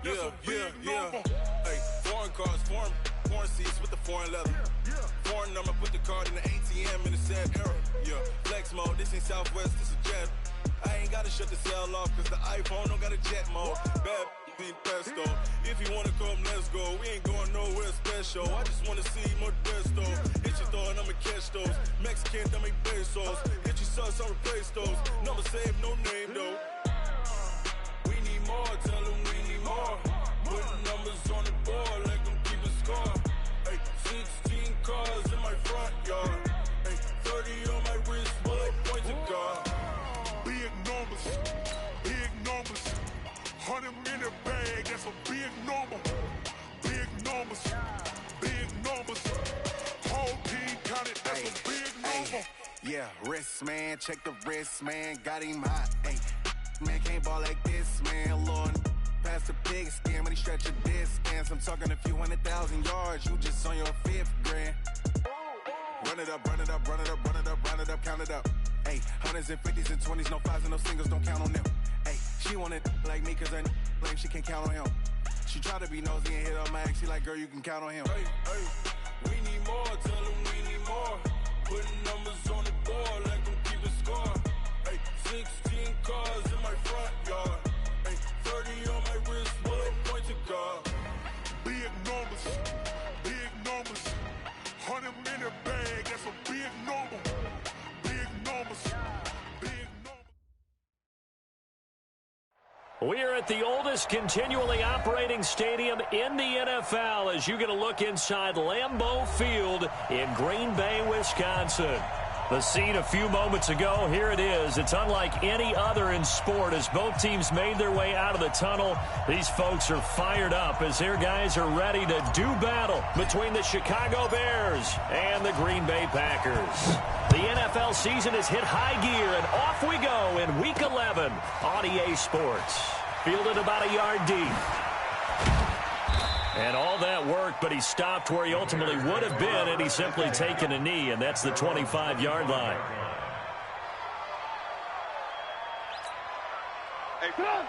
Yeah. Hey, foreign cars, foreign seats with the foreign leather. Foreign number, put the card in the ATM in the sad era. Yeah, flex mode, this ain't Southwest, this is jet. I ain't gotta shut the cell off, cause the iPhone don't got a jet mode. Bad be pesto. If you wanna come, let's go. We ain't going nowhere special. I just wanna see more Modesto. Hit your thought, I'ma catch those. Mexican, that make pesos. Hit your sauce, I'll replace those. Number save, no name though. We need more, tell them we need more. Putting numbers on the board, like them keep a score. Ay, 16 cars in my front yard. Ay, 30 on my wrist, bullet point to God. Big numbers, 100 minute bag, that's a big number. Big numbers, whole team counted, that's a big number. Yeah, wrist man, check the wrist man, got him hot. Ay, man can't ball like this, man. Lord, past the big skin when he stretch a distance. I'm talking a few 100,000 yards, you just on your 5th grand. Run it up, count it up. Ay, hundreds and 50s and 20s, no 5s and no singles, don't count on them. Ay, she want it like me, cause her blame, she can't count on him. She try to be nosy and hit up my ex, she like, girl, you can count on him. Hey, we need more, tell them we need more. Putting numbers on the board, like them keep a score. Ay, 16 cars in my front yard. Ay, 30 on my wrist, bullet point to God. Big numbers, 100 minute bag, that's a big number. Big numbers. We are at the oldest continually operating stadium in the NFL as you get a look inside Lambeau Field in Green Bay, Wisconsin. The scene a few moments ago, here it is. It's unlike any other in sport as both teams made their way out of the tunnel. These folks are fired up as their guys are ready to do battle between the Chicago Bears and the Green Bay Packers. The NFL season has hit high gear, and off we go in Week 11 on EA Sports. Fielded about a yard deep. And all that worked, but he stopped where he ultimately would have been had he simply taken a knee, and that's the 25-yard line. Hey, come on.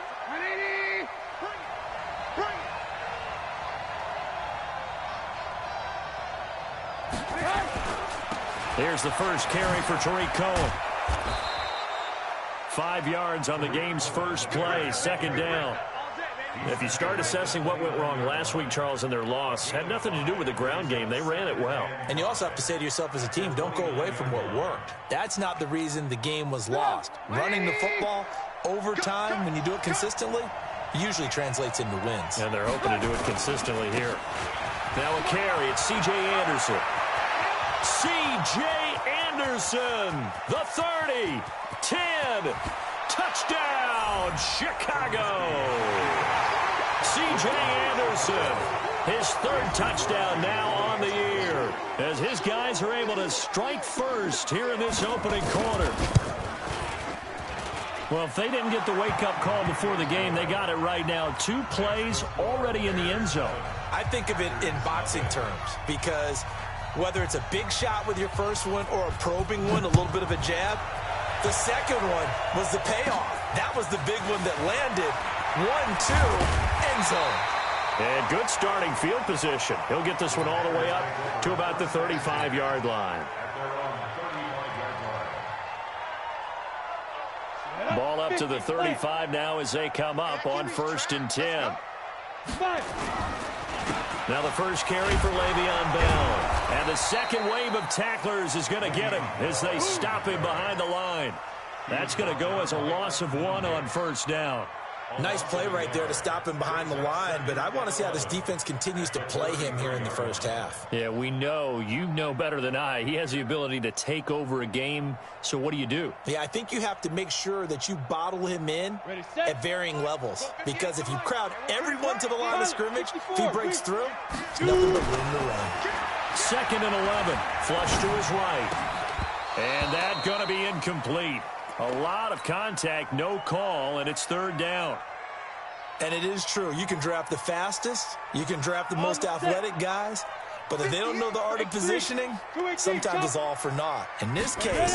Here's the first carry for Tariq Cohen. 5 yards on the game's first play, second down. If you start assessing what went wrong last week, Charles, in their loss, had nothing to do with the ground game. They ran it well. And you also have to say to yourself as a team, don't go away from what worked. That's not the reason the game was lost. Running the football over time, when you do it consistently, usually translates into wins. And they're hoping to do it consistently here. Now a carry. It's C.J. Anderson. C.J. Anderson, the 30, 10, touchdown, Chicago. C.J. Anderson, his 3rd touchdown now on the year, as his guys are able to strike first here in this opening quarter. Well, if they didn't get the wake-up call before the game, they got it right now. 2 plays already in the end zone. I think of it in boxing terms because whether it's a big shot with your first one or a probing one, a little bit of a jab, the second one was the payoff. That was the big one that landed. 1-2, end zone. And good starting field position. He'll get this one all the way up to about the 35-yard line. Ball up to the 35 now as they come up on 1st and 10. Now the first carry for Le'Veon Bell. And the second wave of tacklers is going to get him as they stop him behind the line. That's going to go as a loss of 1 on 1st down. Nice play right there to stop him behind the line, but I want to see how this defense continues to play him here in the first half. Yeah, we know. You know better than I. He has the ability to take over a game, so what do? Yeah, I think you have to make sure that you bottle him in at varying levels, because if you crowd everyone to the line of scrimmage, if he breaks through, it's nothing but room to run. 2nd and 11, flush to his right. And that's going to be incomplete. A lot of contact, no call, and it's 3rd down. And it is true. You can draft the fastest. You can draft the most athletic guys. But if they don't know the art of positioning, sometimes it's all for naught. In this case,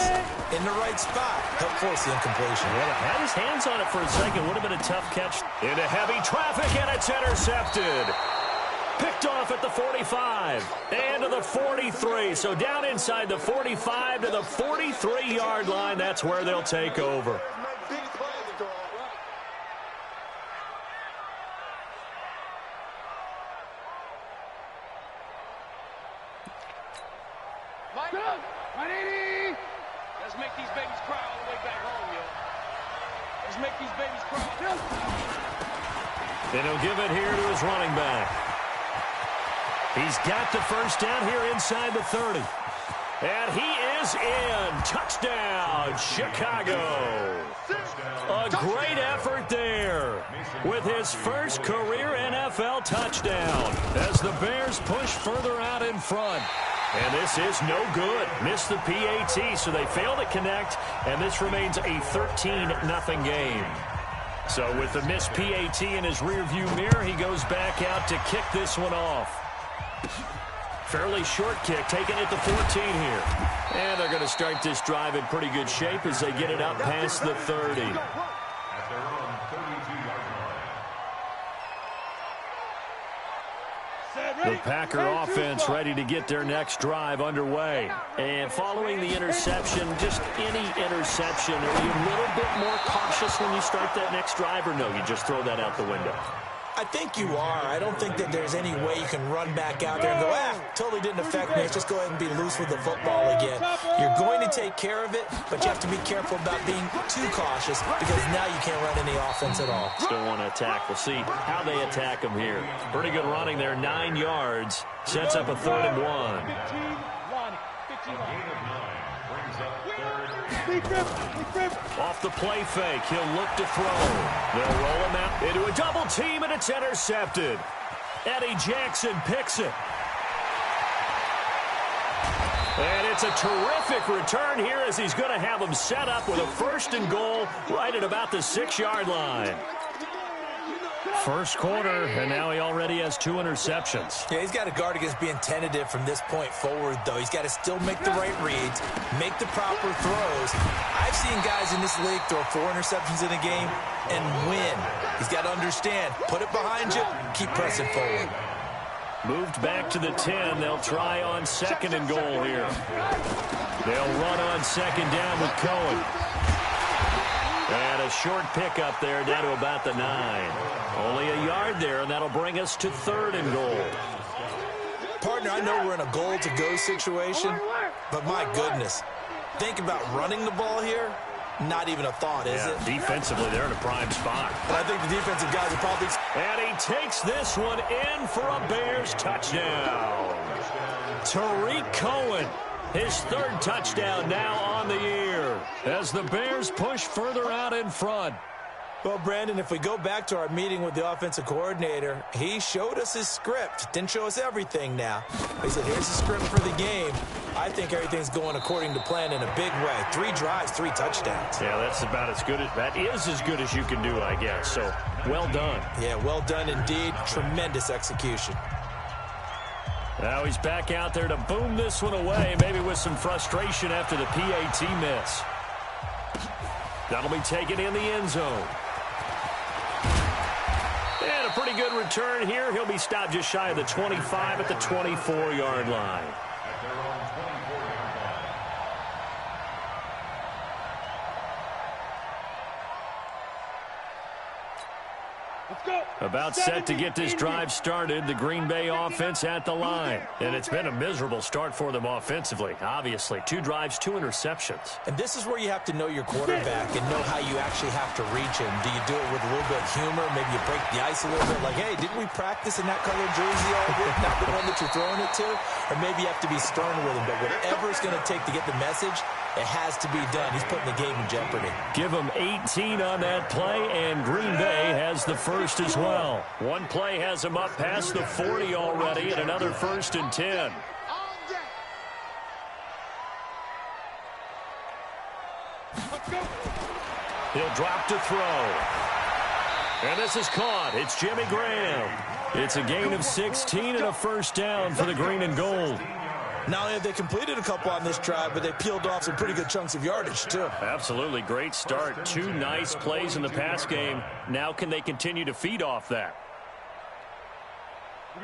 in the right spot, help force the incompletion. Well, had his hands on it for a second. Would have been a tough catch. Into heavy traffic, and it's intercepted. Picked off at the 45 and to the 43. So down inside the 45 to the 43-yard line. That's where they'll take over. Let's make these babies cry all the way back home, yo. Let's make these babies cry. And he'll give it here to his running back. He's got the first down here inside the 30. And he is in. Touchdown, Chicago. A great effort there with his first career NFL touchdown as the Bears push further out in front. And this is no good. Missed the PAT, so they fail to connect, and this remains a 13-0 game. So with the missed PAT in his rearview mirror, he goes back out to kick this one off. Fairly short kick, taken at the 14 here. And they're going to start this drive in pretty good shape as they get it up past the 30. The Packer offense ready to get their next drive underway. And following the interception, just any interception, are you a little bit more cautious when you start that next drive, or no, you just throw that out the window? I think you are. I don't think that there's any way you can run back out there and go, totally didn't affect me. Let's just go ahead and be loose with the football again. You're going to take care of it, but you have to be careful about being too cautious because now you can't run any offense at all. Still want to attack. We'll see how they attack them here. Pretty good running there, 9 yards. Sets up a 3rd and 1. Off the play fake, he'll look to throw. They'll roll him out into a double team, and it's intercepted. Eddie Jackson picks it. And it's a terrific return here as he's going to have him set up with a 1st and goal right at about the 6-yard line. First quarter, and now he already has 2 interceptions. Yeah, he's got to guard against being tentative from this point forward, though. He's got to still make the right reads, make the proper throws. I've seen guys in this league throw 4 interceptions in a game and win. He's got to understand, put it behind you, keep pressing forward. Moved back to the 10. They'll try on 2nd and goal here. They'll run on 2nd down with Cohen. And a short pickup there down to about the 9. Only a yard there, and that'll bring us to 3rd and goal. Partner, I know we're in a goal-to-go situation, but my goodness, think about running the ball here. Not even a thought, is it? Defensively, they're in a prime spot. But I think the defensive guys are probably... And he takes this one in for a Bears touchdown. Tariq Cohen, his 3rd touchdown now on the year as the Bears push further out in front. Well, Brandon, if we go back to our meeting with the offensive coordinator, he showed us his script. Didn't show us everything now. He said, here's the script for the game. I think everything's going according to plan in a big way. 3 drives, 3 touchdowns. Yeah, that's about as good as, that is as good as you can do, I guess. So, well done. Yeah, well done indeed. Tremendous execution. Now he's back out there to boom this one away, maybe with some frustration after the PAT miss. That'll be taken in the end zone. And a pretty good return here. He'll be stopped just shy of the 25 at the 24-yard line. About set to get this drive started, the Green Bay offense at the line. And it's been a miserable start for them offensively, obviously. 2 drives, 2 interceptions. And this is where you have to know your quarterback and know how you actually have to reach him. Do you do it with a little bit of humor? Maybe you break the ice a little bit, like, hey, didn't we practice in that colored jersey all week? Not the one that you're throwing it to? Or maybe you have to be stern with him. But whatever it's going to take to get the message, it has to be done. He's putting the game in jeopardy. Give him 18 on that play, and Green Bay has the first as well. One play has him up past the 40 already, and another 1st and 10. He'll drop to throw. And this is caught. It's Jimmy Graham. It's a gain of 16 and a first down for the green and gold. Not only have they completed a couple on this drive, but they peeled off some pretty good chunks of yardage, too. Absolutely. Great start. 2 nice plays in the pass game. Now can they continue to feed off that?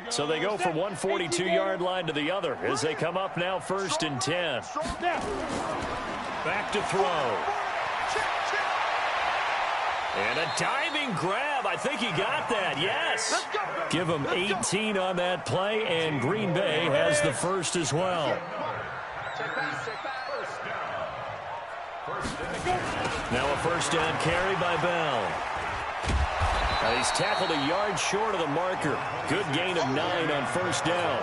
So they go from one 42-yard line to the other as they come up now 1st and 10. Back to throw. And a diving grab. I think he got that. Yes. Give him 18 on that play, and Green Bay has the first as well. Now a first down carry by Bell. He's tackled a yard short of the marker. Good gain of 9 on first down.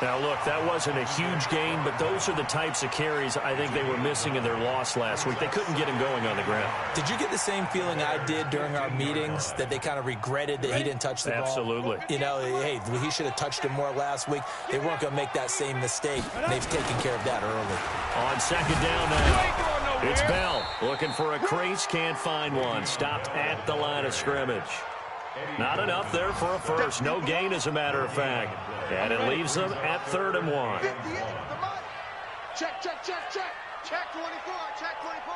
Now, look, that wasn't a huge gain, but those are the types of carries I think they were missing in their loss last week. They couldn't get him going on the ground. Did you get the same feeling I did during our meetings, that they kind of regretted that he didn't touch the ball? Absolutely. You know, hey, he should have touched it more last week. They weren't going to make that same mistake. They've taken care of that early. On second down now, it's Bell looking for a crease, can't find one. Stopped at the line of scrimmage. Not enough there for a first. No gain, as a matter of fact. And it leaves them at 3rd and 1. Check, check, check, check. Check 24, check 24.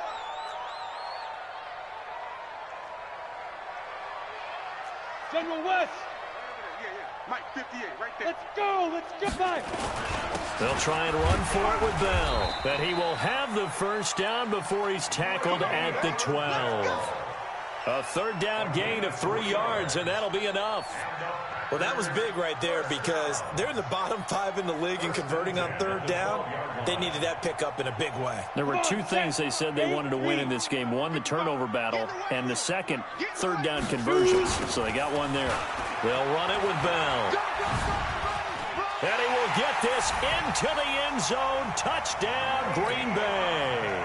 General West. Yeah. Mike, 58, right there. Let's go back. They'll try and run for it with Bell. But he will have the first down before he's tackled at the 12. A 3rd down gain of 3 yards, and that'll be enough. Well, that was big right there because they're in the bottom 5 in the league and converting on 3rd down. They needed that pickup in a big way. There were 2 things they said they wanted to win in this game. One, the turnover battle, and the second, 3rd down conversions. So they got one there. They'll run it with Bell. And he will get this into the end zone. Touchdown, Green Bay.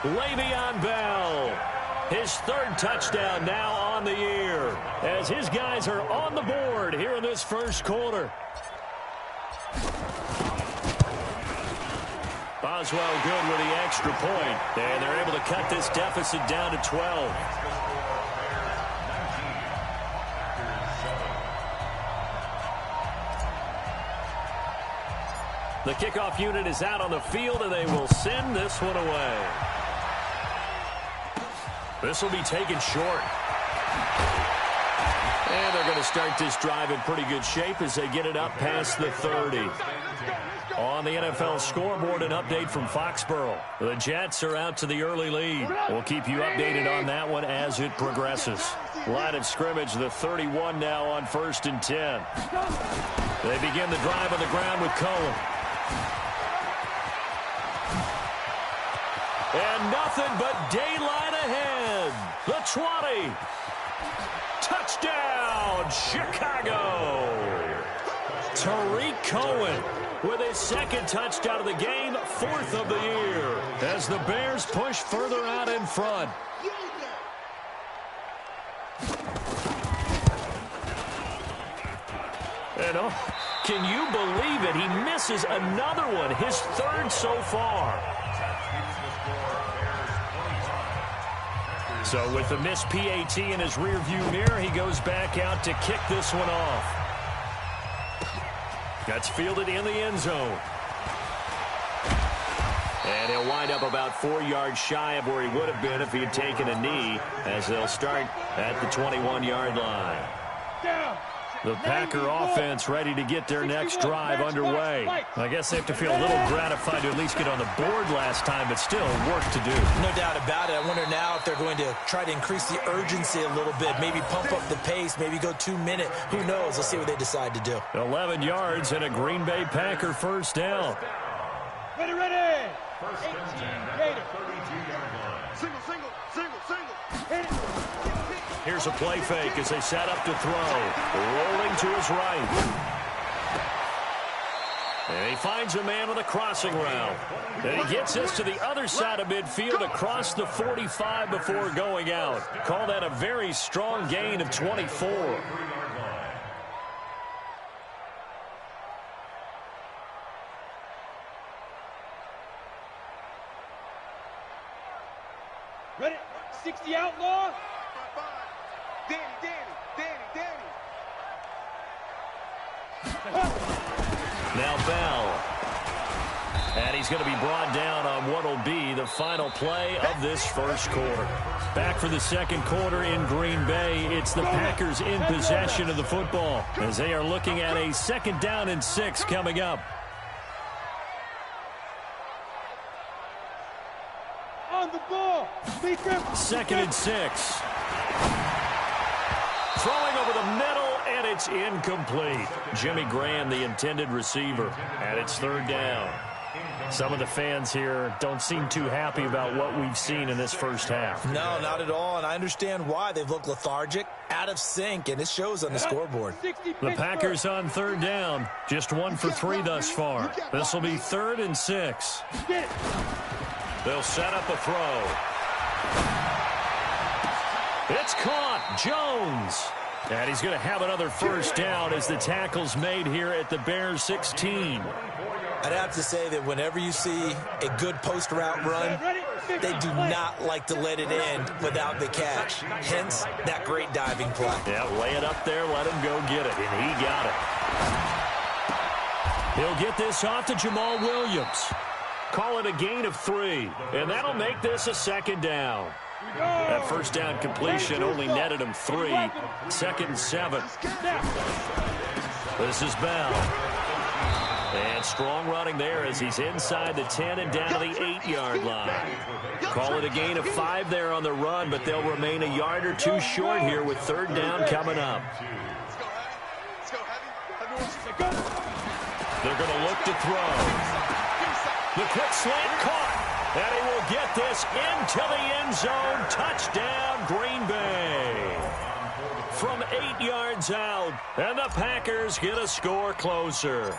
Le'Veon Bell. His 3rd touchdown now on the year as his guys are on the board here in this first quarter. Boswell good with the extra point, and they're able to cut this deficit down to 12. The kickoff unit is out on the field, and they will send this one away. This will be taken short. And they're going to start this drive in pretty good shape as they get it up past the 30. On the NFL scoreboard, an update from Foxborough. The Jets are out to the early lead. We'll keep you updated on that one as it progresses. Line of scrimmage, the 31 now on 1st and 10. They begin the drive on the ground with Cohen. And nothing but daylight ahead. The 20. Touchdown, Chicago. Tariq Cohen with his 2nd touchdown of the game, 4th of the year, as the Bears push further out in front. And can you believe it? He misses another one, his 3rd so far. So with the missed PAT in his rearview mirror, he goes back out to kick this one off. That's fielded in the end zone. And he'll wind up about 4 yards shy of where he would have been if he had taken a knee, as they'll start at the 21-yard line. The Packer offense ready to get their next drive underway. I guess they have to feel a little gratified to at least get on the board last time, but still work to do. No doubt about it. I wonder now if they're going to try to increase the urgency a little bit, maybe pump up the pace, maybe go 2-minute. Who knows? Let's see what they decide to do. 11 yards and a Green Bay Packer first down. Ready. 18, Gator. Single. Hit it. Here's a play fake as they set up to throw. Rolling to his right. And he finds a man on the crossing route. And he gets this to the other side of midfield across the 45 before going out. Call that a very strong gain of 24. Ready? 60 outlaw. Now Bell. And he's going to be brought down on what will be the final play of this first quarter. Back for the second quarter in Green Bay. It's the Packers in possession of the football as they are looking at a 2nd down and 6 coming up. On the ball. 2nd and 6. Throwing over the middle, and it's incomplete. Jimmy Graham, the intended receiver, and it's 3rd down. Some of the fans here don't seem too happy about what we've seen in this first half. No, not at all, and I understand why. They've looked lethargic, out of sync, and it shows on the scoreboard. The Packers on 3rd down, just 1 for 3 thus far. This will be 3rd and 6. They'll set up a throw. It's caught. Jones. And he's going to have another first down as the tackle's made here at the Bears 16. I'd have to say that whenever you see a good post route run, they do not like to let it end without the catch. Hence, that great diving play. Yeah, lay it up there, let him go get it, and he got it. He'll get this off to Jamal Williams. Call it a gain of 3, and that'll make this a 2nd down. That first down completion only netted him 3. 2nd and 7. This is Bell. And strong running there as he's inside the 10 and down to the 8-yard line. Call it a gain of 5 there on the run, but they'll remain a yard or 2 short here with 3rd down coming up. They're going to look to throw. The quick slant caught. And he will get this into the end zone. Touchdown, Green Bay. From 8 yards out, and the Packers get a score closer.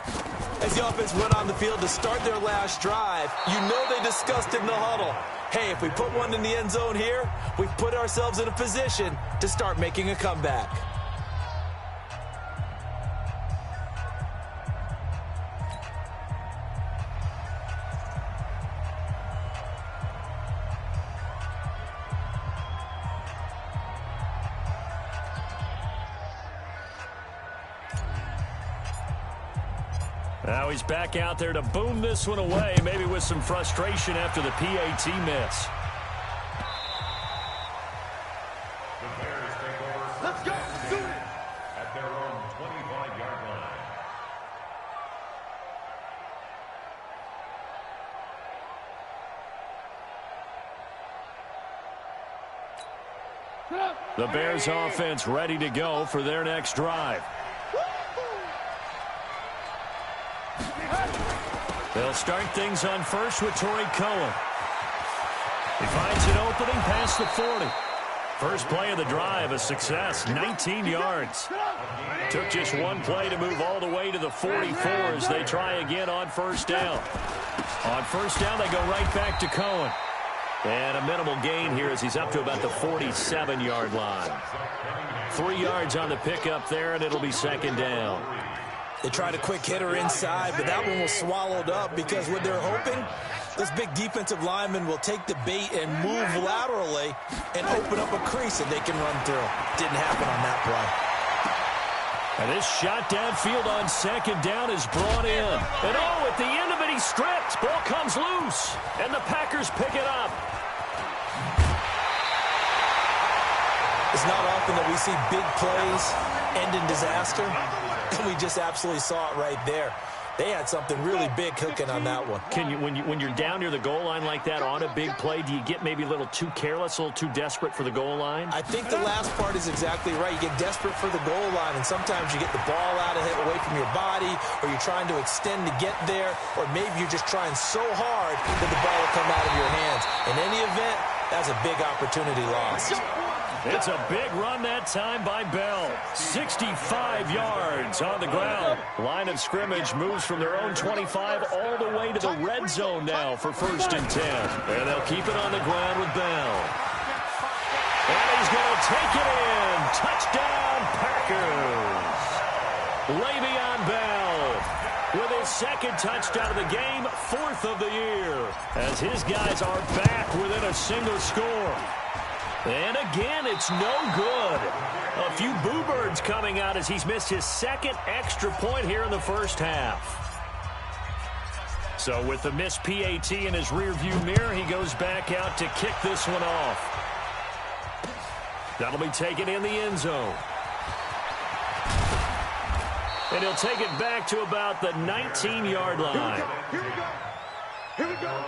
As the offense went on the field to start their last drive, you know they discussed in the huddle, hey, if we put one in the end zone here, we've put ourselves in a position to start making a comeback. Now he's back out there to boom this one away, maybe with some frustration after the PAT miss. The Bears take over. Let's go. Do it. At their own 25-yard line. The Bears offense ready to go for their next drive. They'll start things on first with Torrey Cohen. He finds an opening past the 40. First play of the drive, a success, 19 yards. Took just 1 play to move all the way to the 44 as they try again on first down. On first down, they go right back to Cohen. And a minimal gain here as he's up to about the 47-yard line. 3 yards on the pickup there, and it'll be 2nd down. They tried a quick hitter inside, but that one was swallowed up because what they're hoping, this big defensive lineman will take the bait and move laterally and open up a crease that they can run through. Didn't happen on that play. And this shot downfield on 2nd down is brought in. And oh, at the end of it, he stripped. Ball comes loose, and the Packers pick it up. It's not often that we see big plays end in disaster. And we just absolutely saw it right there. They had something really big cooking on that one. Can you, when you're down near the goal line like that on a big play, do you get maybe a little too careless, a little too desperate for the goal line? I think the last part is exactly right. You get desperate for the goal line, and sometimes you get the ball out of it away from your body, or you're trying to extend to get there, or maybe you're just trying so hard that the ball will come out of your hands. In any event, that's a big opportunity lost. It's a big run that time by Bell. 65 yards on the ground. Line of scrimmage moves from their own 25 all the way to the red zone now for 1st and 10. And they'll keep it on the ground with Bell. And he's going to take it in. Touchdown, Packers. Le'Veon Bell with his 2nd touchdown of the game, 4th of the year, as his guys are back within a single score. And again, it's no good. A few boo birds coming out as he's missed his second extra point here in the first half. So with the missed PAT in his rearview mirror, he goes back out to kick this one off. That'll be taken in the end zone. And he'll take it back to about the 19-yard line. Here we go. Here we go.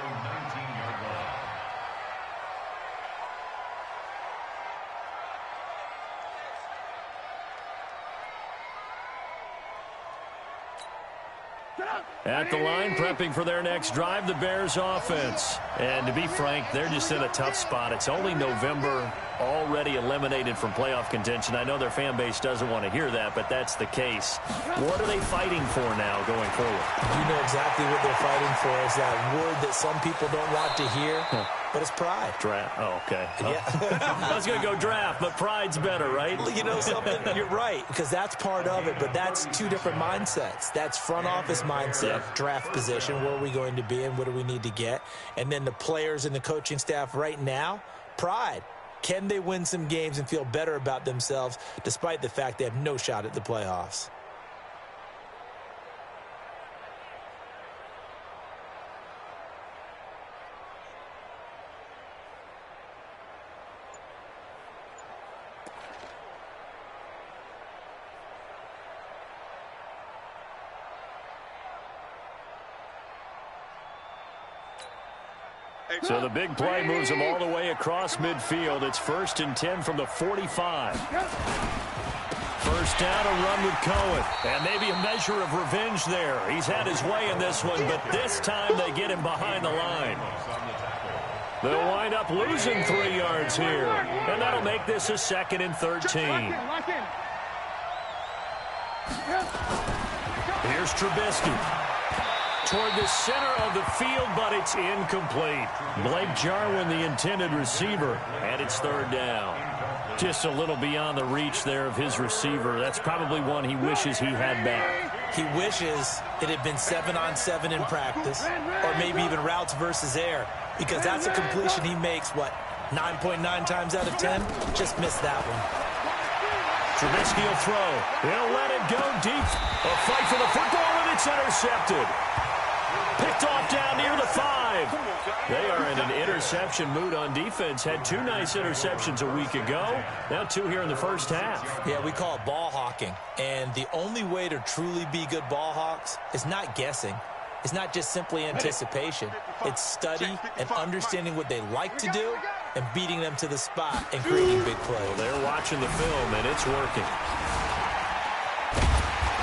At the line, prepping for their next drive, the Bears offense. And to be frank, they're just in a tough spot. It's only November, already eliminated from playoff contention. I know their fan base doesn't want to hear that, but that's the case. What are they fighting for now going forward? You know exactly what they're fighting for. Is that word that some people don't want to hear, but it's pride. Draft. Oh, okay. Yeah. I was going to go draft, but pride's better, right? You know something? You're right, because that's part of it, but that's two different mindsets. That's front office mindset, draft position, where are we going to be and what do we need to get? And then the players and the coaching staff right now, pride. Can they win some games and feel better about themselves despite the fact they have no shot at the playoffs? So the big play moves them all the way across midfield. It's 1st and 10 from the 45. First down, a run with Cohen. And maybe a measure of revenge there. He's had his way in this one, but this time they get him behind the line. They'll wind up losing 3 yards here. And that'll make this a 2nd and 13. Here's Trubisky. Toward the center of the field, but it's incomplete. Blake Jarwin, the intended receiver, and it's 3rd down. Just a little beyond the reach there of his receiver. That's probably one he wishes he had back. He wishes it had been 7-on-7 in practice, or maybe even routes versus air, because that's a completion he makes, 9.9 times out of 10? Just missed that one. Trubisky will throw. He'll let it go deep. A fight for the football, and it's intercepted. Picked off down near the 5. They are in an interception mood on defense. Had 2 nice interceptions a week ago. Now 2 here in the first half. Yeah, we call it ball hawking. And the only way to truly be good ball hawks is not guessing. It's not just simply anticipation. It's study and understanding what they like to do and beating them to the spot and creating big plays. Well, they're watching the film, and it's working.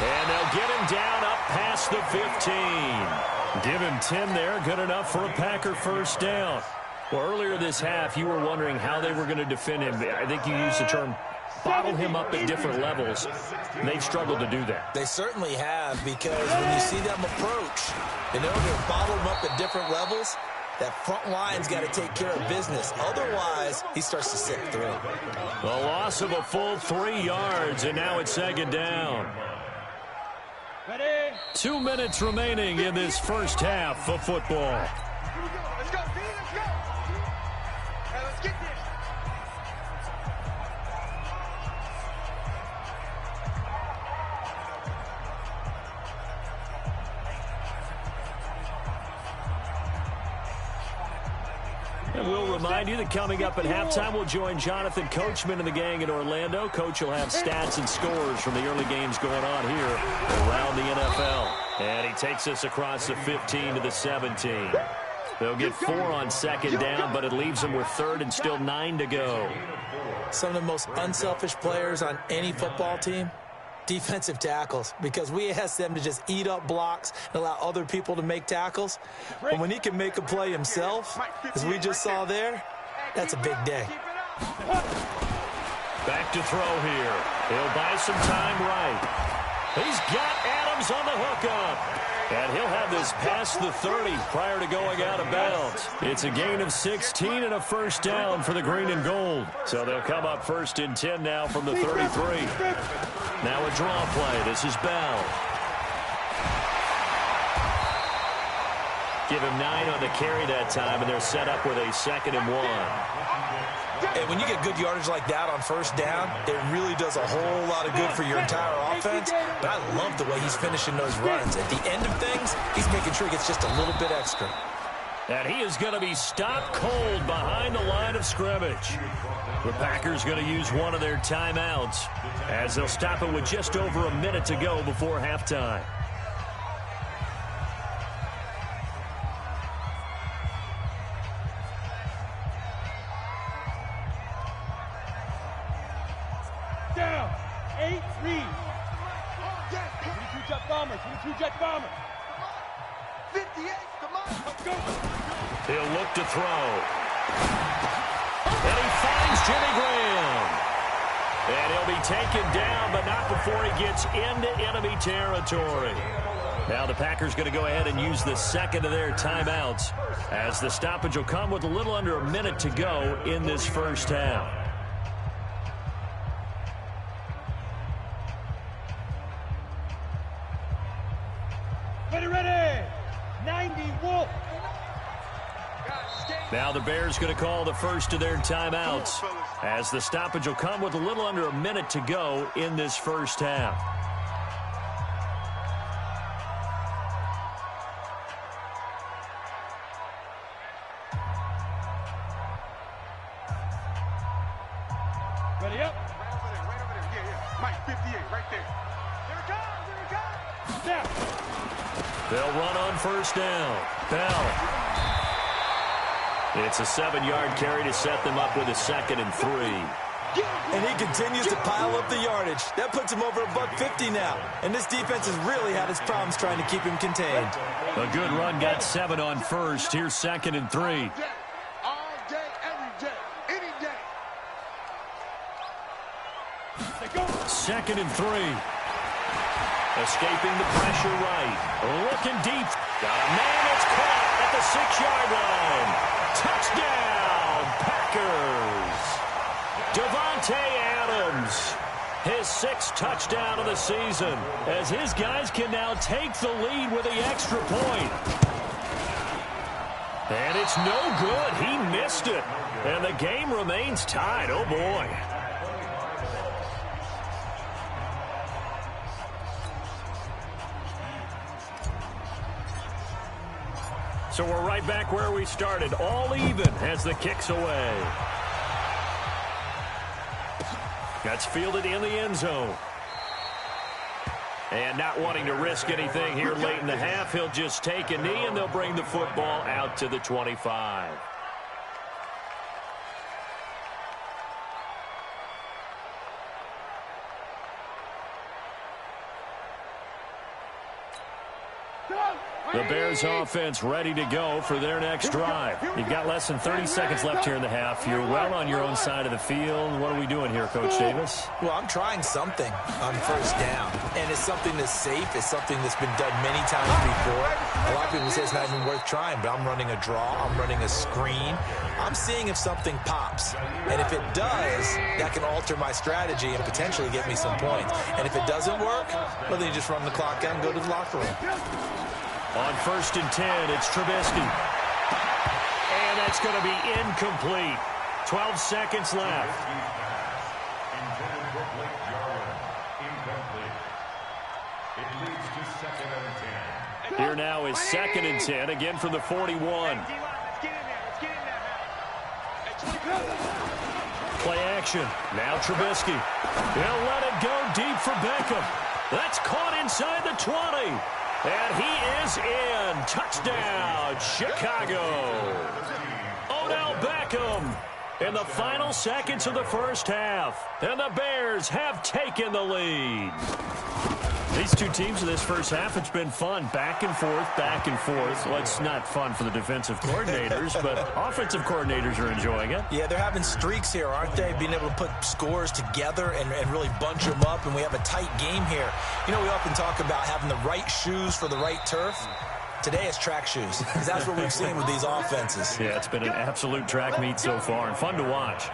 And they'll get him down up past the 15. Give him 10 there. Good enough for a Packer first down. Well, earlier this half, you were wondering how they were going to defend him. I think you used the term bottle him up at different levels. They've struggled to do that. They certainly have, because when you see them approach, in order to bottle him up at different levels, that front line's got to take care of business. Otherwise, he starts to slip through. The loss of a full 3 yards, and now it's 2nd down. 2 minutes remaining in this first half of football. Let's go, B, let's go. Hey, let's get this. And we'll remind you that coming up at halftime, we'll join Jonathan Coachman and the gang in Orlando. Coach will have stats and scores from the early games going on here around the NFL. And he takes us across the 15 to the 17. They'll get 4 on 2nd down, but it leaves them with 3rd and still 9 to go. Some of the most unselfish players on any football team, defensive tackles, because we ask them to just eat up blocks and allow other people to make tackles. But when he can make a play himself, as we just saw there, that's a big day. Back to throw here. He'll buy some time right. He's got Adams on the hookup. And he'll have this past the 30 prior to going out of bounds. It's a gain of 16 and a first down for the green and gold. So they'll come up 1st and 10 now from the 33. Now a draw play. This is Bell. Give him 9 on the carry that time, and they're set up with a 2nd and 1. And when you get good yardage like that on first down, it really does a whole lot of good for your entire offense. But I love the way he's finishing those runs. At the end of things, he's making sure he gets just a little bit extra. And he is going to be stopped cold behind the line of scrimmage. The Packers going to use one of their timeouts as they'll stop it with just over a minute to go before halftime. Down. 8 read. 22 jet bombers. 22 jet bombers. 58. Come on. Let's go. He'll look to throw. And he finds Jimmy Graham. And he'll be taken down, but not before he gets into enemy territory. Now the Packers going to go ahead and use the second of their timeouts as the stoppage will come with a little under a minute to go in this first half. Ready. 90 Wolf. Now the Bears going to call the first of their timeouts as the stoppage will come with a little under a minute to go in this first half. Ready up. Right over there. Yeah. Mike, 58, right there. Here it comes. Now. They'll run on first down. Bell. It's a 7-yard carry to set them up with a 2nd and 3. And he continues to pile up the yardage. That puts him over $150 now. And this defense has really had its problems trying to keep him contained. A good run got 7 on first. Here's 2nd and 3. All day, every day, any day. 2nd and 3. Escaping the pressure right. Looking deep. Got a man that's caught at the 6-yard line. Touchdown, Packers. Devontae Adams. His 6th touchdown of the season as his guys can now take the lead with the extra point. And it's no good. He missed it. And the game remains tied. Oh, boy. So we're right back where we started, all even as the kick's away. That's fielded in the end zone. And not wanting to risk anything here late in the half, he'll just take a knee and they'll bring the football out to the 25. The Bears offense ready to go for their next drive. You've got less than 30 seconds left here in the half. You're well on your own side of the field. What are we doing here, Coach Davis? Well, I'm trying something on first down. And it's something that's safe. It's something that's been done many times before. A lot of people say it's not even worth trying, but I'm running a draw. I'm running a screen. I'm seeing if something pops. And if it does, that can alter my strategy and potentially get me some points. And if it doesn't work, well, then you just run the clock down and go to the locker room. On 1st and 10, it's Trubisky. And that's going to be incomplete. 12 seconds left. Intended for Blake Jarwin. Incomplete. It leads to 2nd and 10. Here now is 2nd and 10, again from the 41. Let's get in there. Play action. Now Trubisky. He'll let it go deep for Beckham. That's caught inside the 20. And he is in. Touchdown, Chicago. Odell Beckham in the final seconds of the first half. And the Bears have taken the lead. These two teams in this first half, it's been fun. Back and forth, back and forth. Well, it's not fun for the defensive coordinators, but offensive coordinators are enjoying it. Yeah, they're having streaks here, aren't they? Being able to put scores together and really bunch them up, and we have a tight game here. You know, we often talk about having the right shoes for the right turf. Today it's track shoes, because that's what we've seen with these offenses. Yeah, it's been an absolute track meet so far, and fun to watch.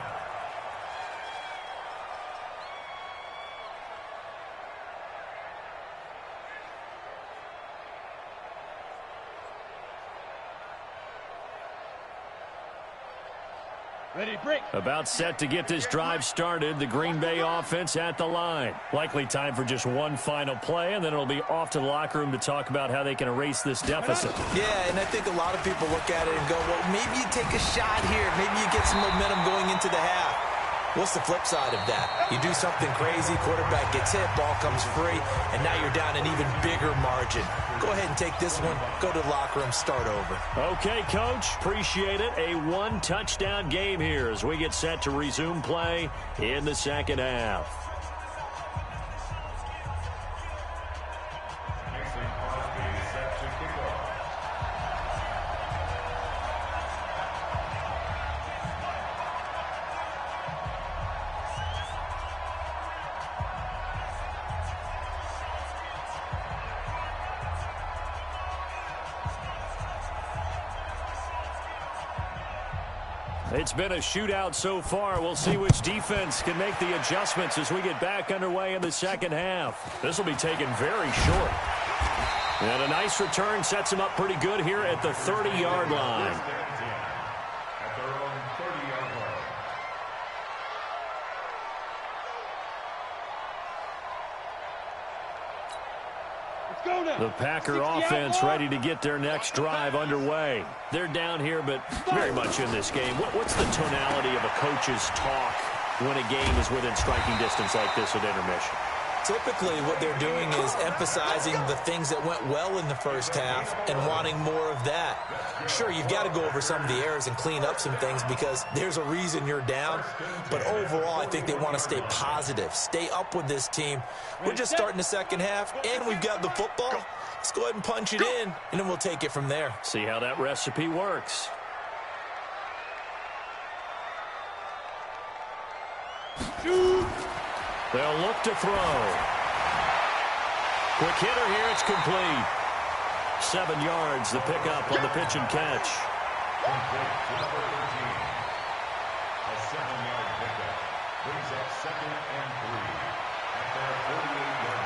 About set to get this drive started. The Green Bay offense at the line. Likely time for just one final play, and then it'll be off to the locker room to talk about how they can erase this deficit. Yeah, and I think a lot of people look at it and go, well, maybe you take a shot here. Maybe you get some momentum going into the half. What's the flip side of that? You do something crazy, quarterback gets hit, ball comes free, and now you're down an even bigger margin. Go ahead and take this one, go to the locker room, start over. Okay, Coach, appreciate it. A one-touchdown game here as we get set to resume play in the second half. It's been a shootout so far. We'll see which defense can make the adjustments as we get back underway in the second half. This will be taken very short. And a nice return sets him up pretty good here at the 30-yard line. At their own 30-yard line. The Packer offense ready to get their next drive underway. They're down here, but very much in this game. What's the tonality of a coach's talk when a game is within striking distance like this at intermission? Typically, what they're doing is emphasizing the things that went well in the first half and wanting more of that. Sure, you've got to go over some of the errors and clean up some things because there's a reason you're down. But overall, I think they want to stay positive, stay up with this team. We're just starting the second half, and we've got the football. Let's go ahead and punch it in, and then we'll take it from there. See how that recipe works. They'll look to throw. Quick hitter here, it's complete. 7 yards, the pickup on the pitch and catch. Complete to number 13. A 7-yard pickup brings up 2nd and 3 at their 48-yard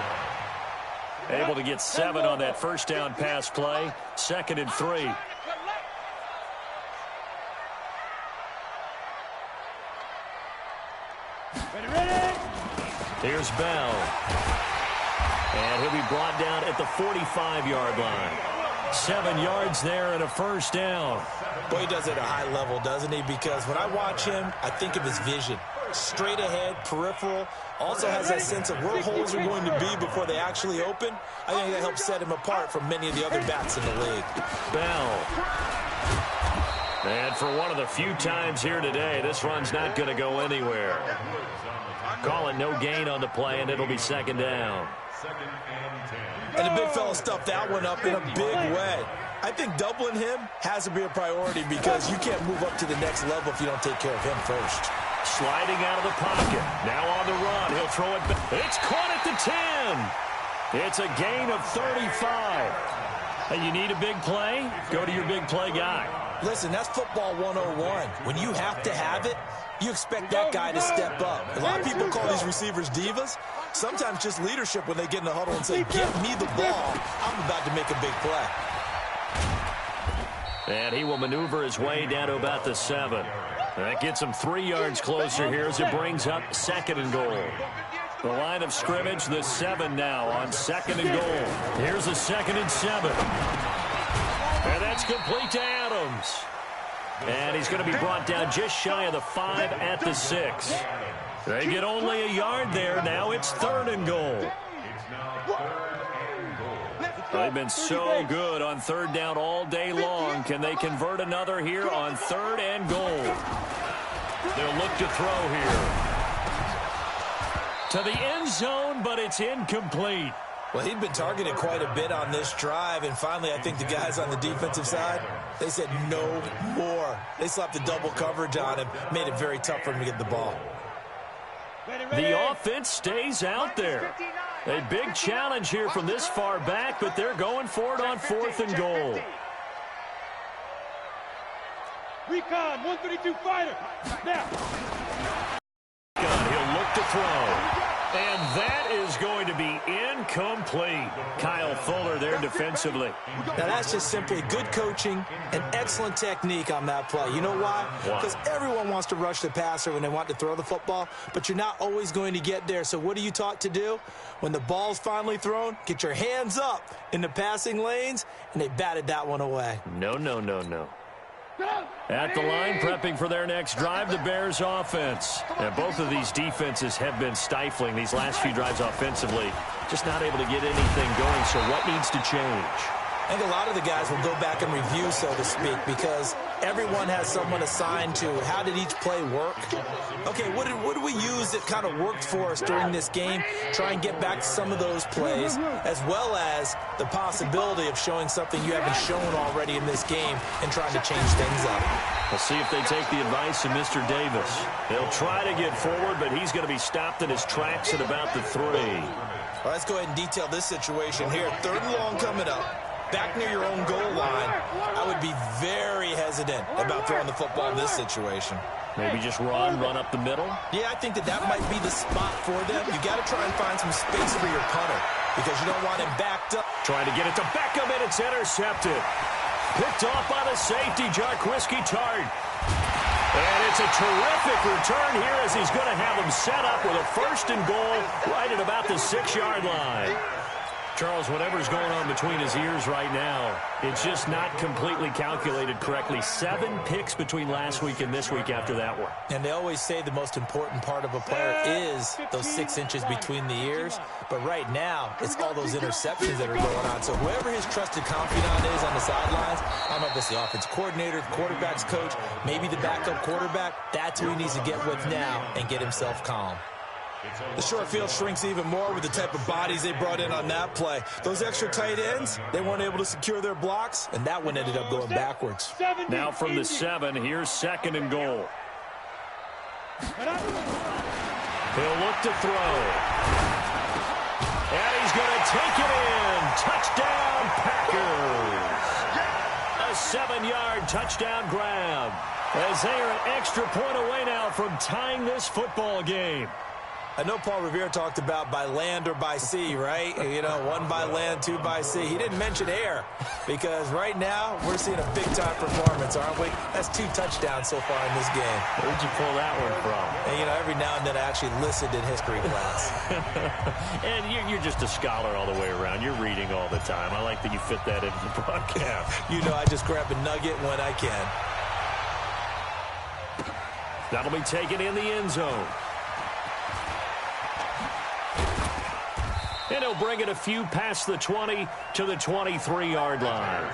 line. Able to get 7 on that first down pass play. 2nd and 3. Here's Bell. And he'll be brought down at the 45-yard line. 7 yards there and a first down. Boy, he does it at a high level, doesn't he? Because when I watch him, I think of his vision. Straight ahead, peripheral. Also has that sense of where holes are going to be before they actually open. I think that helps set him apart from many of the other backs in the league. Bell. And for one of the few times here today, this run's not going to go anywhere. Call it no gain on the play, and it'll be 2nd down. And the big fella stuffed that one up in a big way. I think doubling him has to be a priority because you can't move up to the next level if you don't take care of him first. Sliding out of the pocket. Now on the run. He'll throw it back. It's caught at the 10. It's a gain of 35. And you need a big play? Go to your big play guy. Listen, that's football 101. When you have to have it, you expect that guy to step up. A lot of people call these receivers divas. Sometimes just leadership when they get in the huddle and say, give me the ball. I'm about to make a big play. And he will maneuver his way down to about the 7. That gets him 3 yards closer here as it brings up 2nd and goal. The line of scrimmage, the 7 now on 2nd and goal. Here's a 2nd and 7. And that's complete to Adams. And he's going to be brought down just shy of the 5 at the 6. They get only a yard there. Now it's 3rd and goal. They've been so good on 3rd down all day long. Can they convert another here on 3rd and goal? They'll look to throw here. To the end zone, but it's incomplete. Well, he'd been targeted quite a bit on this drive, and finally I think the guys on the defensive side, they said no more. They slapped the double coverage on him, made it very tough for him to get the ball. The offense stays out there. A big challenge here from this far back, but they're going for it on 4th and goal. Recon, 132 fighter. Now. He'll look to throw. And that is going to be Incomplete. Kyle Fuller there defensively. Now, that's just simply good coaching and excellent technique on that play. You know why? Because everyone wants to rush the passer when they want to throw the football, but you're not always going to get there. So what are you taught to do? When the ball's finally thrown, get your hands up in the passing lanes, and they batted that one away. No. At the line, prepping for their next drive, the Bears offense. And both of these defenses have been stifling these last few drives offensively. Just not able to get anything going, so what needs to change? I think a lot of the guys will go back and review, so to speak, because everyone has someone assigned to how did each play work. Okay, what did we use that kind of worked for us during this game? Try and get back to some of those plays, as well as the possibility of showing something you haven't shown already in this game and trying to change things up. We'll see if they take the advice of Mr. Davis. They'll try to get forward, but he's going to be stopped in his tracks at about the 3. Well, let's go ahead and detail this situation here. 3rd and long coming up. Back near your own goal line, I would be very hesitant about throwing the football in this situation. Maybe just run up the middle? Yeah, I think that might be the spot for them. You got to try and find some space for your punter because you don't want him backed up. Trying to get it to Beckham, and it's intercepted. Picked off by the safety, Jarquiski Tart. And it's a terrific return here as he's going to have him set up with a 1st and goal right at about the 6-yard line. Charles, whatever's going on between his ears right now, it's just not completely calculated correctly. 7 picks between last week and this week after that one. And they always say the most important part of a player is those 6 inches between the ears. But right now, it's all those interceptions that are going on. So whoever his trusted confidant is on the sidelines, I don't know if it's the offense coordinator, the quarterback's coach, maybe the backup quarterback, that's who he needs to get with now and get himself calm. The short field shrinks even more with the type of bodies they brought in on that play. Those extra tight ends, they weren't able to secure their blocks, and that one ended up going backwards. Now from the 7, here's 2nd and goal. He'll look to throw. And he's going to take it in. Touchdown, Packers. A 7-yard touchdown grab. As they are an extra point away now from tying this football game. I know Paul Revere talked about by land or by sea, right? You know, 1 by land, 2 by sea. He didn't mention air because right now we're seeing a big-time performance, aren't we? That's 2 touchdowns so far in this game. Where'd you pull that one from? And, you know, every now and then I actually listened in history class. And you're just a scholar all the way around. You're reading all the time. I like that you fit that into the broadcast. You know, I just grab a nugget when I can. That'll be taken in the end zone. And he'll bring it a few past the 20 to the 23-yard line.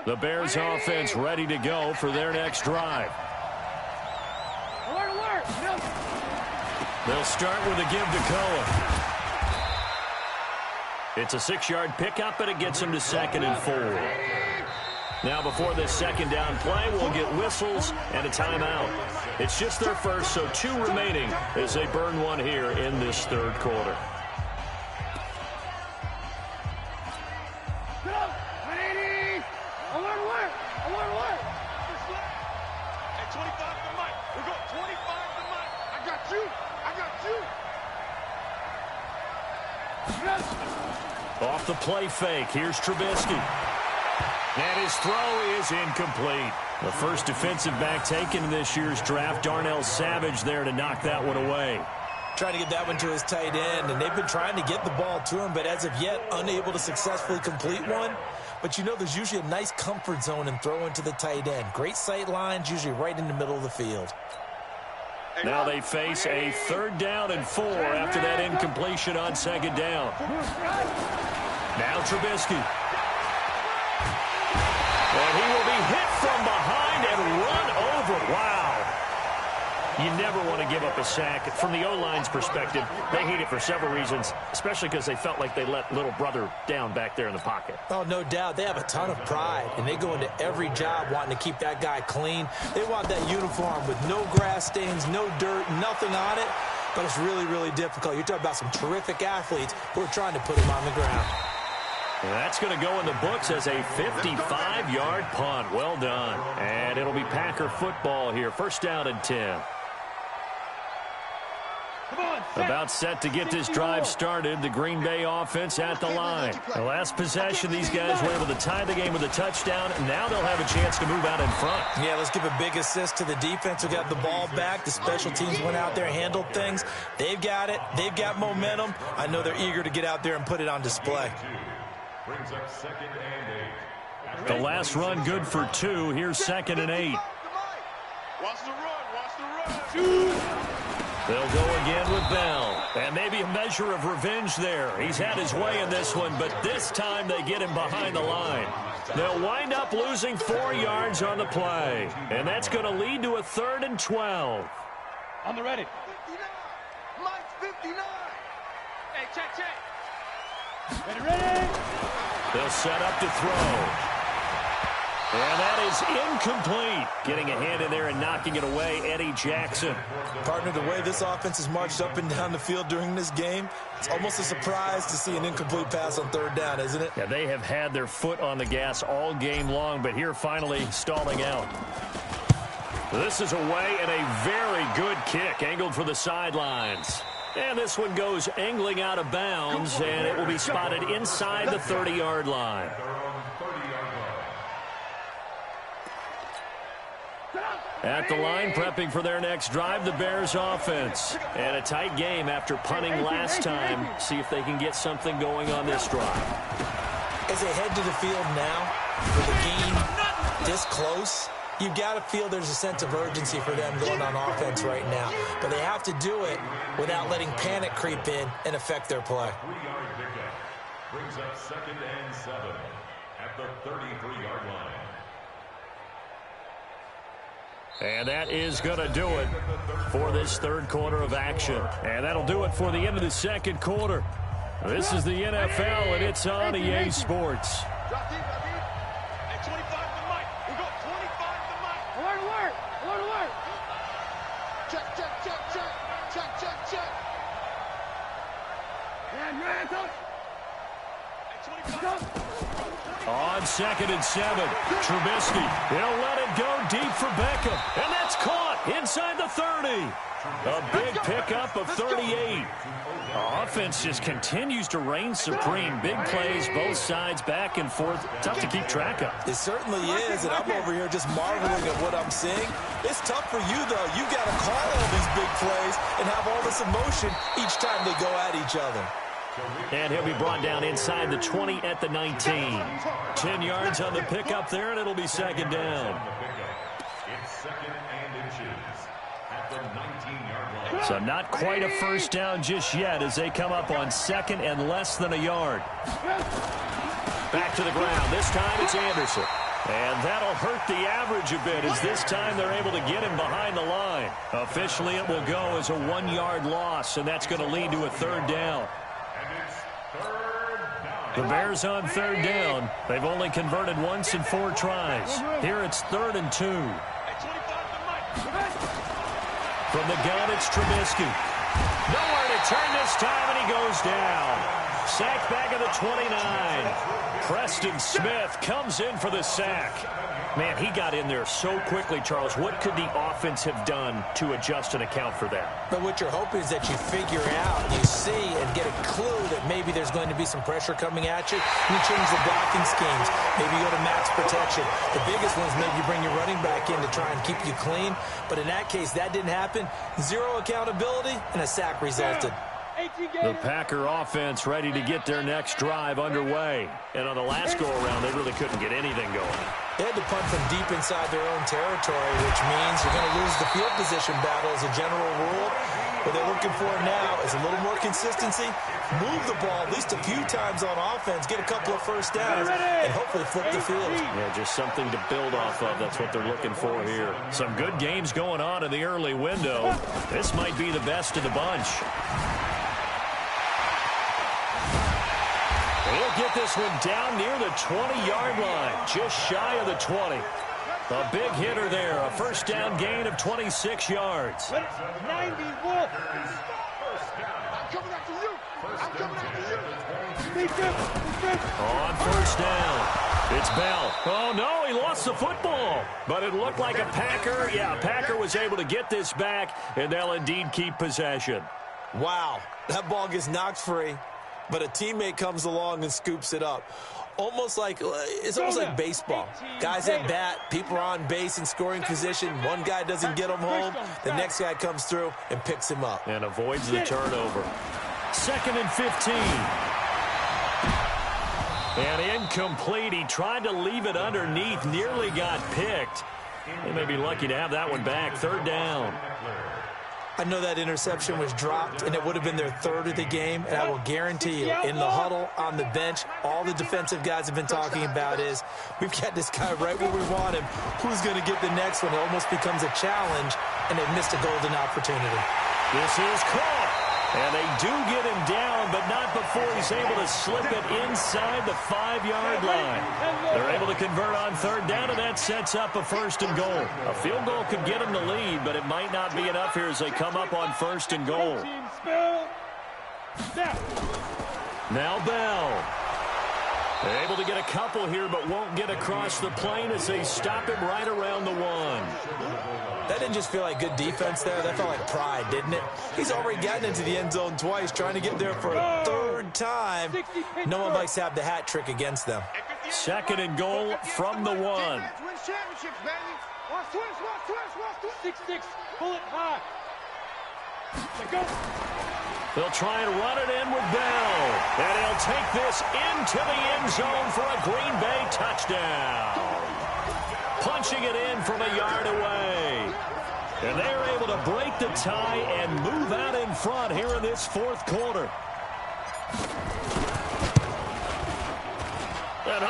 The Bears offense ready to go for their next drive. They'll start with a give to Cohen. It's a 6-yard pickup, and it gets him to 2nd and 4. Now, before this 2nd down play, we'll get whistles and a timeout. It's just their first, so 2 remaining as they burn one here in this 3rd quarter. Off the play fake, here's Trubisky. And his throw is incomplete. The first defensive back taken in this year's draft, Darnell Savage there to knock that one away. Trying to get that one to his tight end, and they've been trying to get the ball to him, but as of yet, unable to successfully complete one. But you know there's usually a nice comfort zone in throwing to the tight end. Great sight lines, usually right in the middle of the field. Now they face a 3rd down and 4 after that incompletion on 2nd down. Now Trubisky. And he will be hit from behind and run over. Wow. You never want to give up a sack. From the O-line's perspective, they hate it for several reasons, especially because they felt like they let little brother down back there in the pocket. Oh, no doubt. They have a ton of pride, and they go into every job wanting to keep that guy clean. They want that uniform with no grass stains, no dirt, nothing on it. But it's really, really difficult. You're talking about some terrific athletes who are trying to put him on the ground. That's going to go in the books as a 55-yard punt. Well done. And it'll be Packer football here. First down and 10. About set to get this drive started. The Green Bay offense at the line. The last possession, these guys were able to tie the game with a touchdown. Now they'll have a chance to move out in front. Yeah, let's give a big assist to the defense who got the ball back. The special teams went out there, handled things. They've got it. They've got momentum. I know they're eager to get out there and put it on display. Brings up 2nd and 8. The last run good for 2. Here's 2nd and 8. Watch the run. Watch the run. They'll go again with Bell. And maybe a measure of revenge there. He's had his way in this one, but this time they get him behind the line. They'll wind up losing 4 yards on the play. And that's going to lead to a 3rd and 12. On the ready. 59. Mike's 59. Hey, check. Ready. They'll set up to throw. And that is incomplete. Getting a hand in there and knocking it away, Eddie Jackson. Partner, the way this offense has marched up and down the field during this game, it's almost a surprise to see an incomplete pass on 3rd down, isn't it? Yeah, they have had their foot on the gas all game long, but here finally stalling out. This is away and a very good kick, angled for the sidelines. And this one goes angling out of bounds, and it will be spotted inside the 30-yard line. At the line, prepping for their next drive, the Bears offense. And a tight game after punting last time. See if they can get something going on this drive. As they head to the field now, with the game this close, you've got to feel there's a sense of urgency for them going on offense right now. But they have to do it without letting panic creep in and affect their play. 3-yard pickup. Brings up 2nd and 7 at the 33-yard line. And that is going to do it for this 3rd quarter of action. And that'll do it for the end of the 2nd quarter. This is the NFL, and it's on EA Sports. Drop deep. Hey, 25 to Mike. We go 25 to Mike. Alert. Check. Man, up. Hey, 25. On 2nd and 7, Trubisky. They'll let it go deep for Beckham. And that's caught inside the 30. A big pickup of 38. Offense just continues to reign supreme. Big plays, both sides, back and forth. Tough to keep track of. It certainly is, and I'm over here just marveling at what I'm seeing. It's tough for you, though. You got to call all these big plays and have all this emotion each time they go at each other. And he'll be brought down inside the 20 at the 19. 10 yards on the pickup there, and it'll be 2nd down. It's 2nd and inches at the 19-yard line. So not quite a first down just yet as they come up on 2nd and less than a yard. Back to the ground. This time it's Anderson. And that'll hurt the average a bit as this time they're able to get him behind the line. Officially it will go as a 1-yard loss, and that's going to lead to a 3rd down. The Bears on 3rd down. They've only converted once in 4 tries. Here it's 3rd and 2. From the gun, it's Trubisky. Nowhere to turn this time, and he goes down. Sacked back at the 29. Preston Smith comes in for the sack. Man, he got in there so quickly, Charles. What could the offense have done to adjust and account for that? But what you're hoping is that you figure out, you see, and get a clue that maybe there's going to be some pressure coming at you. You change the blocking schemes. Maybe you go to max protection. The biggest one is maybe you bring your running back in to try and keep you clean. But in that case, that didn't happen. 0 accountability, and a sack resulted. The Packer offense ready to get their next drive underway. And on the last go-around, they really couldn't get anything going. They had to punt from deep inside their own territory, which means you're going to lose the field position battle as a general rule. What they're looking for now is a little more consistency, move the ball at least a few times on offense, get a couple of first downs, and hopefully flip the field. Yeah, just something to build off of. That's what they're looking for here. Some good games going on in the early window. This might be the best of the bunch. He'll get this one down near the 20-yard line, just shy of the 20. A big hitter there, a first down gain of 26 yards. 90, Wolf. I'm coming after you. I'm coming after you. On first down, it's Bell. Oh, no, he lost the football. But it looked like a Packer. Yeah, Packer was able to get this back, and they'll indeed keep possession. Wow, that ball gets knocked free, but a teammate comes along and scoops it up. It's almost like baseball. Guys at bat, people are on base in scoring position. One guy doesn't get him home. The next guy comes through and picks him up. And avoids the turnover. 2nd and 15. And incomplete. He tried to leave it underneath. Nearly got picked. They may be lucky to have that one back. 3rd down. I know that interception was dropped, and it would have been their 3rd of the game, and I will guarantee you, in the huddle, on the bench, all the defensive guys have been talking about is, we've got this guy right where we want him. Who's going to get the next one? It almost becomes a challenge, and they've missed a golden opportunity. This is caught. And they do get him down, but not before he's able to slip it inside the 5-yard line. They're able to convert on 3rd down, and that sets up a 1st and goal. A field goal could get them the lead, but it might not be enough here as they come up on 1st and goal. Now Bell. They're able to get a couple here, but won't get across the plane as they stop him right around the 1. That didn't just feel like good defense there. That felt like pride, didn't it? He's already gotten into the end zone twice, trying to get there for a 3rd time. No one likes to have the hat trick against them. 2nd and goal from the 1. Win championships, baby. Watch twist. 6-6. Pull it high. Let go. They'll try and run it in with Bell. And he'll take this into the end zone for a Green Bay touchdown. Punching it in from a yard away. And they're able to break the tie and move out in front here in this 4th quarter. And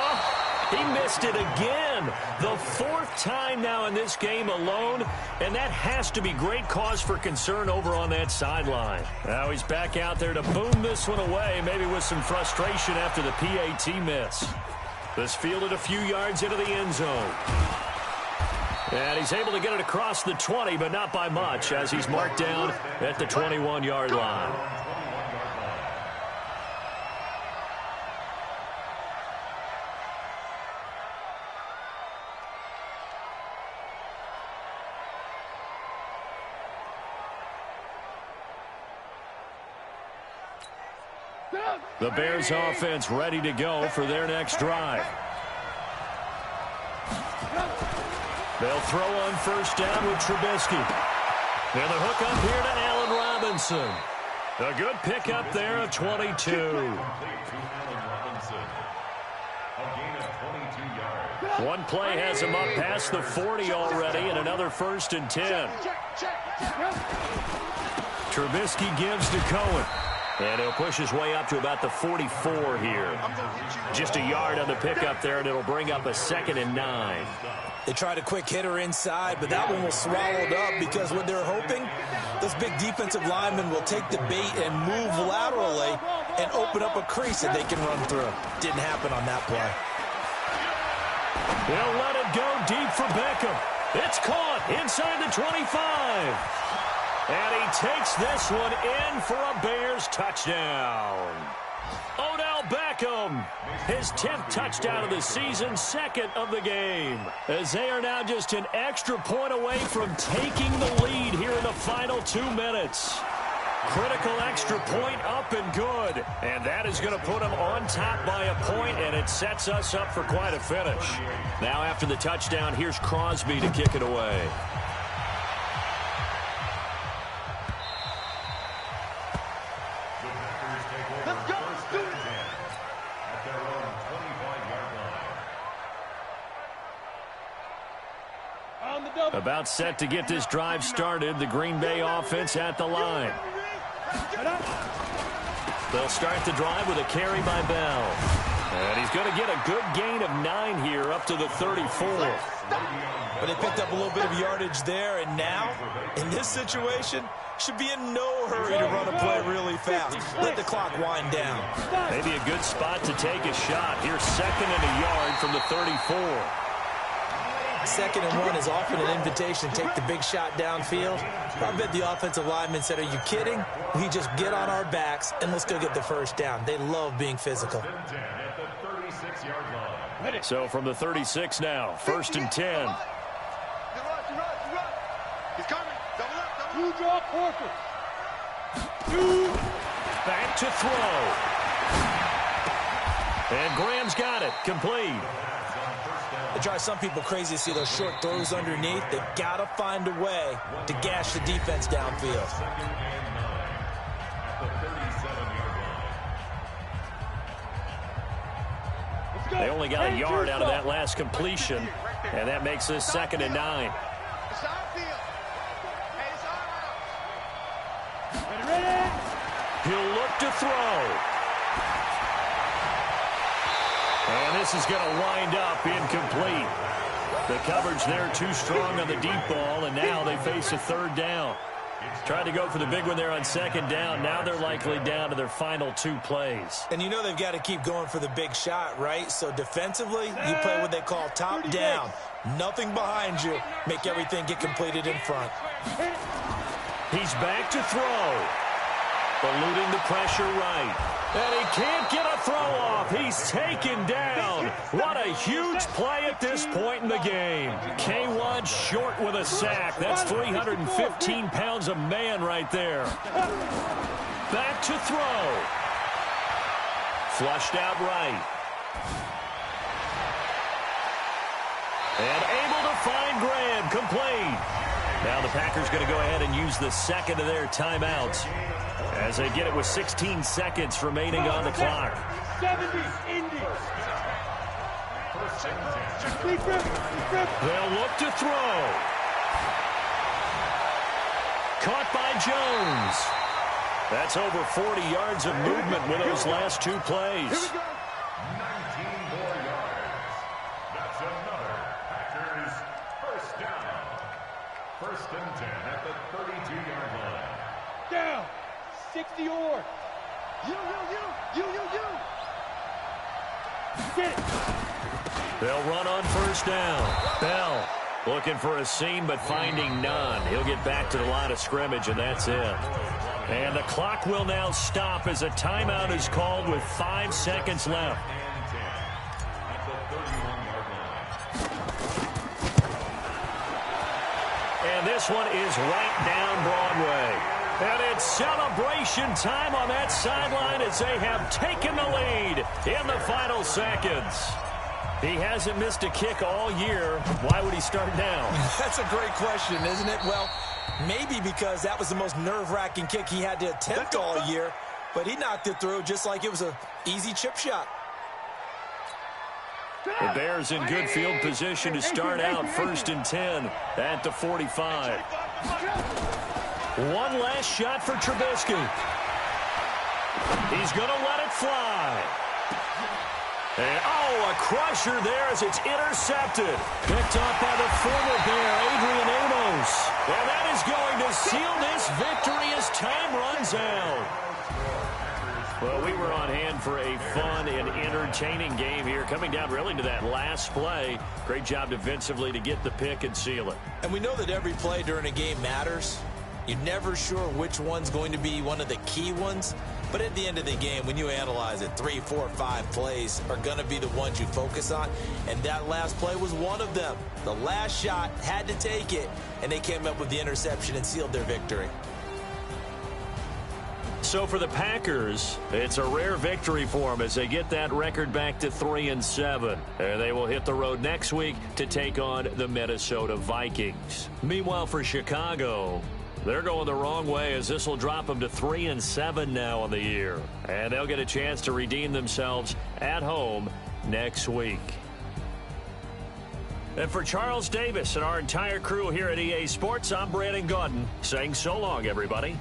he missed it again. The 4th time now in this game alone. And that has to be great cause for concern over on that sideline. Now he's back out there to boom this one away, maybe with some frustration after the PAT miss. This fielded a few yards into the end zone. And he's able to get it across the 20, but not by much, as he's marked down at the 21-yard line. The Bears offense ready to go for their next drive. They'll throw on 1st down with Trubisky. And the hook up here to Allen Robinson. A good pickup there of 22. One play has him up past the 40 already, and another 1st and 10. Trubisky gives to Cohen. And he'll push his way up to about the 44 here. Just a yard on the pickup there, and it'll bring up a 2nd and 9. They tried a quick hitter inside, but that one was swallowed up because what they're hoping, this big defensive lineman will take the bait and move laterally and open up a crease that they can run through. Didn't happen on that play. They'll let it go deep for Beckham. It's caught inside the 25. And he takes this one in for a Bears touchdown. Odell Beckham, his 10th touchdown of the season, 2nd of the game. As they are now just an extra point away from taking the lead here in the final 2 minutes. Critical extra point up and good. And that is going to put them on top by a point, and it sets us up for quite a finish. Now after the touchdown, here's Crosby to kick it away. About set to get this drive started. The Green Bay offense at the line. They'll start the drive with a carry by Bell. And he's going to get a good gain of 9 here up to the 34. But they picked up a little bit of yardage there, and now, in this situation, should be in no hurry to run a play really fast. Let the clock wind down. Maybe a good spot to take a shot. Here's 2nd and a yard from the 34. 2nd and 1 is often an invitation to take the big shot downfield. I bet the offensive lineman said, are you kidding? We just get on our backs and let's go get the first down. They love being physical. So from the 36 now, 1st and 10. He's coming. Double up. You draw quarter. Back to throw. And Graham's got it. Complete. It drives some people crazy to see those short throws underneath. They've got to find a way to gash the defense downfield. They only got a yard out of that last completion, and that makes this 2nd and 9. He'll look to throw. And this is going to wind up incomplete. The coverage there too strong on the deep ball, and now they face a 3rd down. Tried to go for the big one there on 2nd down. Now they're likely down to their final 2 plays. And you know they've got to keep going for the big shot, right? So defensively, you play what they call top down. Nothing behind you. Make everything get completed in front. He's back to throw. Eluding the pressure right. And he can't get a throw off. He's taken down. What a huge play at this point in the game. K1 short with a sack. That's 315 pounds of man right there. Back to throw. Flushed out right. And able to find Graham. Complete. Now the Packers going to go ahead and use the 2nd of their timeouts as they get it with 16 seconds remaining on the clock. 70 Indies. They'll look to throw. Caught by Jones. That's over 40 yards of movement with those last 2 plays. 19 more yards. That's another Packers first down. 1st and 10 at the 32-yard line. Down. 60 or. You. Get it. They'll run on 1st down. Bell looking for a seam but finding none. He'll get back to the line of scrimmage, and that's it. And the clock will now stop as a timeout is called with 5 seconds left. And this one is right down Broadway. And it's celebration time on that sideline as they have taken the lead in the final seconds. He hasn't missed a kick all year. Why would he start now? That's a great question, isn't it? Well, maybe because that was the most nerve-wracking kick he had to attempt all year, but he knocked it through just like it was an easy chip shot. The Bears in good field position to start out 1st and 10 at the 45. One last shot for Trubisky. He's going to let it fly. And, a crusher there as it's intercepted. Picked up by the former Bear, Adrian Amos. And that is going to seal this victory as time runs out. Well, we were on hand for a fun and entertaining game here, coming down really to that last play. Great job defensively to get the pick and seal it. And we know that every play during a game matters. You're never sure which one's going to be one of the key ones. But at the end of the game, when you analyze it, 3, 4, 5 plays are going to be the ones you focus on. And that last play was one of them. The last shot had to take it, and they came up with the interception and sealed their victory. So for the Packers, it's a rare victory for them as they get that record back to 3-7. And they will hit the road next week to take on the Minnesota Vikings. Meanwhile, for Chicago, they're going the wrong way as this will drop them to 3-7 now on the year. And they'll get a chance to redeem themselves at home next week. And for Charles Davis and our entire crew here at EA Sports, I'm Brandon Gaudin saying so long, everybody.